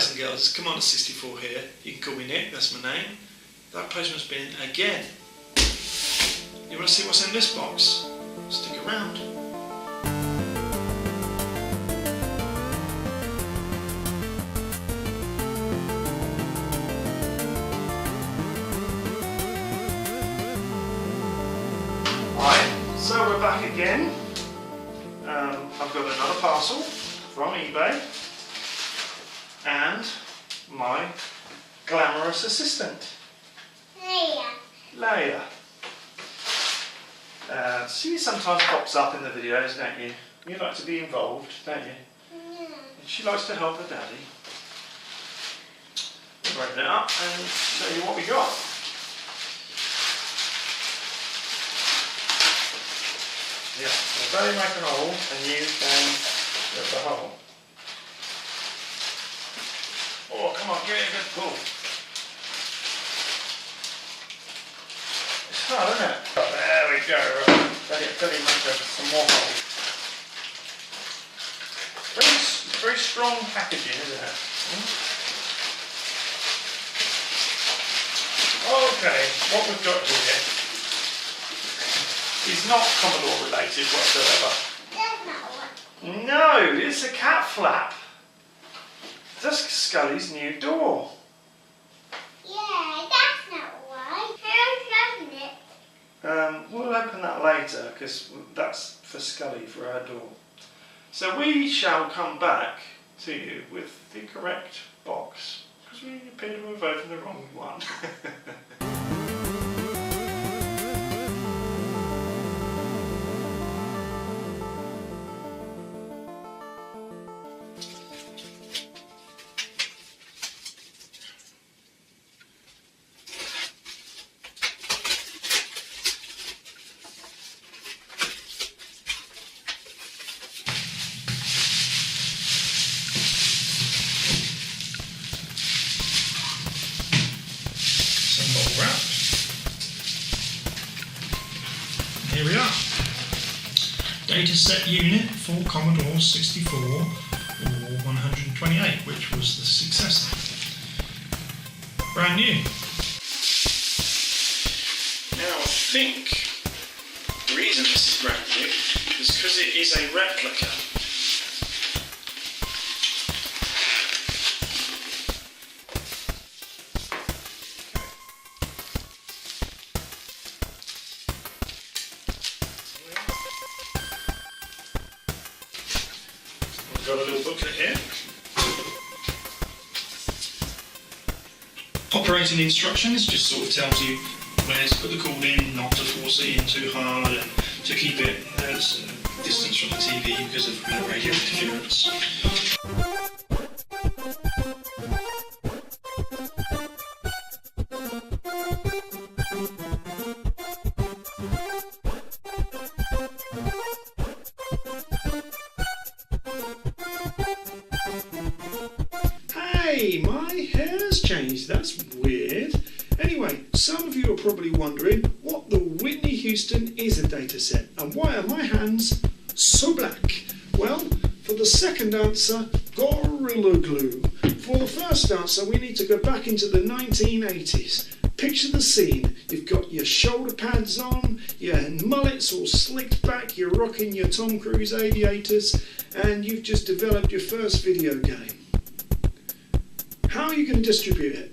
guys and girls, it's Commander 64 here. You can call me Nick, that's my name. That postman's been again. You want to see what's in this box? Stick around. Right, so we're back again. I've got another parcel from eBay and my glamorous assistant, Leia. She sometimes pops up in the videos, don't you? You like to be involved, don't you? Yeah. She likes to help her daddy. We'll open it up and show you what we got. Yeah, we'll barely make a hole and you can rip the hole. Oh, come on, give it a good pull. It's hard, isn't it? There we go. Better make some more holes. Very strong packaging, isn't it? Okay, what we've got here is not Commodore related whatsoever. That's not what. No, it's a cat flap. That's Scully's new door. Yeah, that's not why. Who's opening it? We'll open that later because that's for Scully for her door. So we shall come back to you with the correct box because we appear to have opened the wrong one. Here we are. Dataset unit for Commodore 64 or 128, which was the successor. Brand new. Now I think the reason this is brand new is because it is a replica. Got a little booklet here. Operating instructions just sort of tells you where to put the cord in, not to force it in too hard, and to keep it at distance from the TV because of radio interference. Hey, my hair's changed, that's weird. Anyway, some of you are probably wondering what the Whitney Houston is a dataset and why are my hands so black? Well, for the second answer, Gorilla Glue. For the first answer, we need to go back into the 1980s. Picture the scene. You've got your shoulder pads on, your mullets all slicked back, you're rocking your Tom Cruise aviators, and you've just developed your first video game. How are you going to distribute it?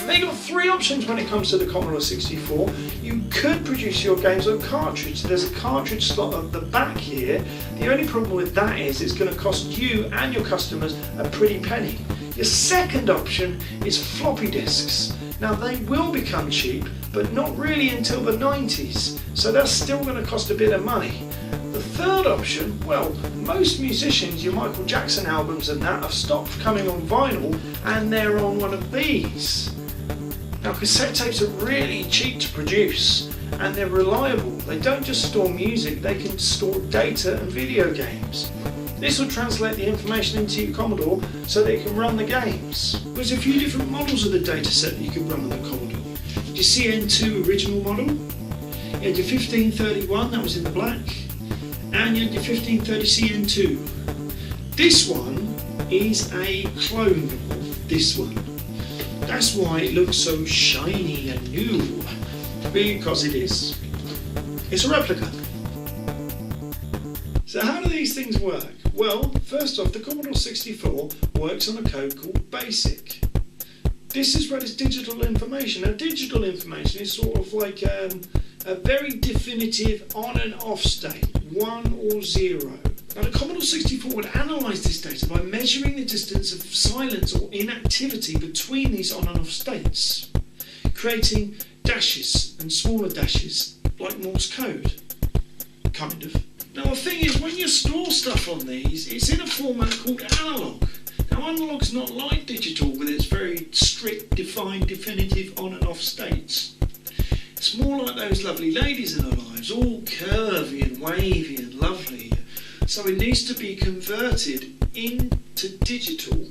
Now you've got three options when it comes to the Commodore 64. You could produce your games on cartridge. There's a cartridge slot at the back here. The only problem with that is it's going to cost you and your customers a pretty penny. Your second option is floppy disks. Now they will become cheap, but not really until the 90s, so that's still going to cost a bit of money. The third option, well, most musicians, your Michael Jackson albums and that, have stopped coming on vinyl and they're on one of these. Now cassette tapes are really cheap to produce and they're reliable. They don't just store music, they can store data and video games. This will translate the information into your Commodore so that it can run the games. There's a few different models of the dataset that you can run on the Commodore. Your CN2 original model, you had your 1531, that was in the black, and you had your 1530 CN2. This one is a clone of this one. That's why it looks so shiny and new, because it is. It's a replica. So how do these things work? Well, first off, the Commodore 64 works on a code called BASIC. This is read as digital information. Now, digital information is sort of like a very definitive on and off state, 1 or 0. Now, the Commodore 64 would analyse this data by measuring the distance of silence or inactivity between these on and off states, creating dashes and smaller dashes like Morse code, kind of. Now, the thing is, when you store stuff on these, it's in a format called analog. Now, analog's not like digital with its very strict, defined, definitive on and off states. It's more like those lovely ladies in our lives, all curvy and wavy and lovely. So it needs to be converted into digital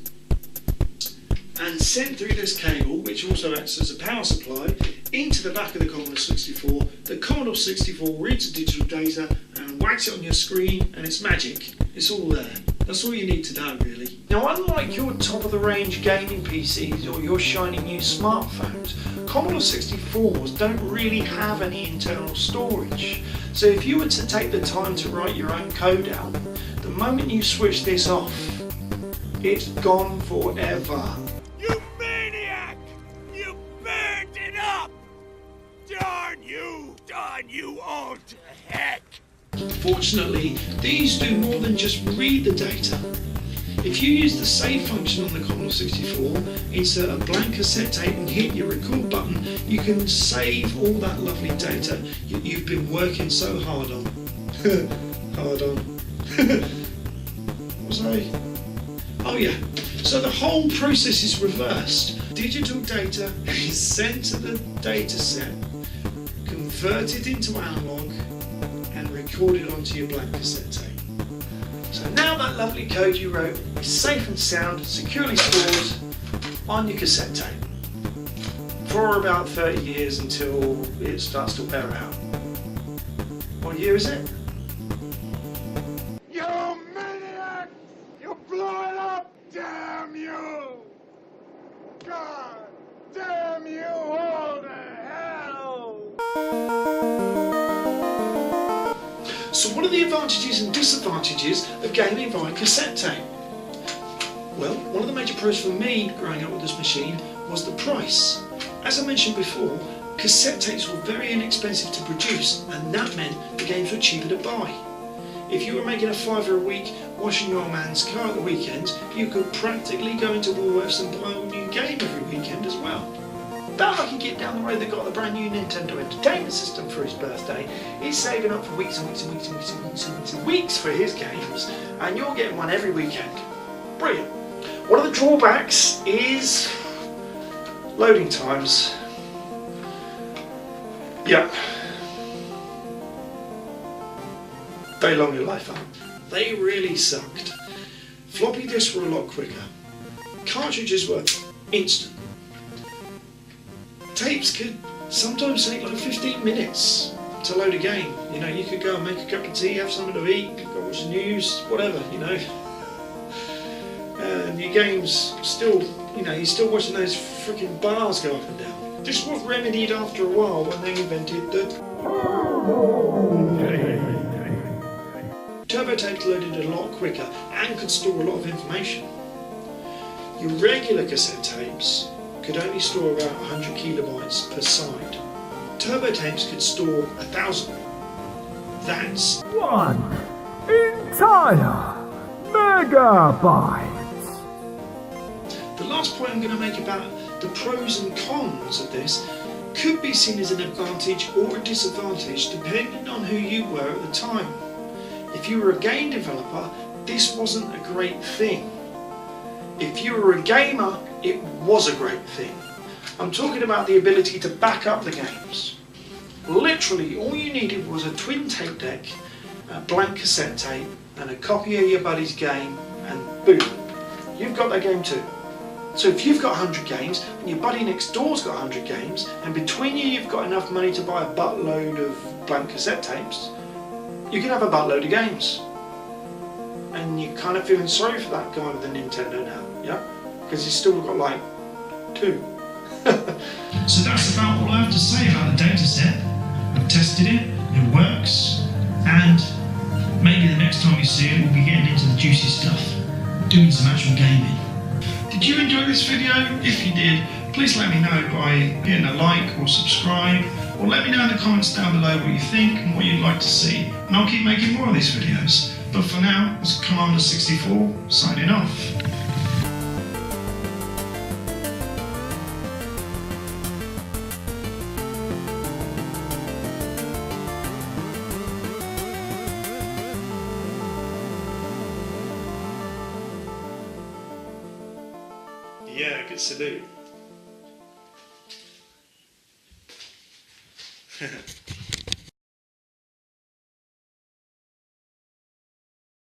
and sent through this cable, which also acts as a power supply, into the back of the Commodore 64. The Commodore 64 reads the digital data and whacks it on your screen, and it's magic. It's all there. That's all you need to know, really. Now, unlike your top-of-the-range gaming PCs or your shiny new smartphones, Commodore 64s don't really have any internal storage. So if you were to take the time to write your own code out, the moment you switch this off, it's gone forever. You maniac! You burned it up! Darn you all to heck! Fortunately, these do more than just read the data. If you use the save function on the Commodore 64, insert a blank cassette tape and hit your record button, you can save all that lovely data you've been working so hard on. Hard on. What was I? Oh yeah. So the whole process is reversed. Digital data is sent to the data set, converted into analog, and recorded onto your blank cassette tape. So now that lovely code you wrote is safe and sound, securely stored on your cassette tape for about 30 years until it starts to wear out. What year is it? You maniac! You blew it up! Damn you! God damn you all to hell! So what are the advantages and disadvantages of gaming via cassette tape? Well, one of the major pros for me growing up with this machine was the price. As I mentioned before, cassette tapes were very inexpensive to produce, and that meant the games were cheaper to buy. If you were making a £5 a week washing your old man's car at the weekend, you could practically go into Woolworths and buy a new game every weekend as well. That lucky kid down the road that got the brand new Nintendo Entertainment System for his birthday is saving up for weeks and weeks and weeks and weeks and weeks and weeks and weeks for his games, and you're getting one every weekend. Brilliant. One of the drawbacks is loading times. Yeah. They long your life up. They really sucked. Floppy disks were a lot quicker. Cartridges were instant. Tapes could sometimes take like 15 minutes to load a game. You know, you could go and make a cup of tea, have something to eat, go watch the news, whatever, you know. And your game's still, you know, you're still watching those freaking bars go up and down. This was remedied after a while when they invented the turbo tapes loaded a lot quicker and could store a lot of information. Your regular cassette tapes could only store about 100 kilobytes per side. Turbo tapes could store 1,000. That's 1 entire megabyte. The last point I'm going to make about the pros and cons of this could be seen as an advantage or a disadvantage depending on who you were at the time. If you were a game developer, this wasn't a great thing. If you were a gamer, it was a great thing. I'm talking about the ability to back up the games. Literally, all you needed was a twin tape deck, a blank cassette tape, and a copy of your buddy's game, and boom, you've got that game too. So if you've got 100 games, and your buddy next door's got 100 games, and between you you've got enough money to buy a buttload of blank cassette tapes, you can have a buttload of games. and you're kind of feeling sorry for that guy with the Nintendo now, yeah? Because he's still got like 2. So that's about all I have to say about the data set. I've tested it, it works, and maybe the next time we see it we'll be getting into the juicy stuff, doing some actual gaming. Did you enjoy this video? If you did, please let me know by hitting a like or subscribe, or let me know in the comments down below what you think and what you'd like to see, and I'll keep making more of these videos. But for now, it's Commander 64 signing off. Yeah, good salute.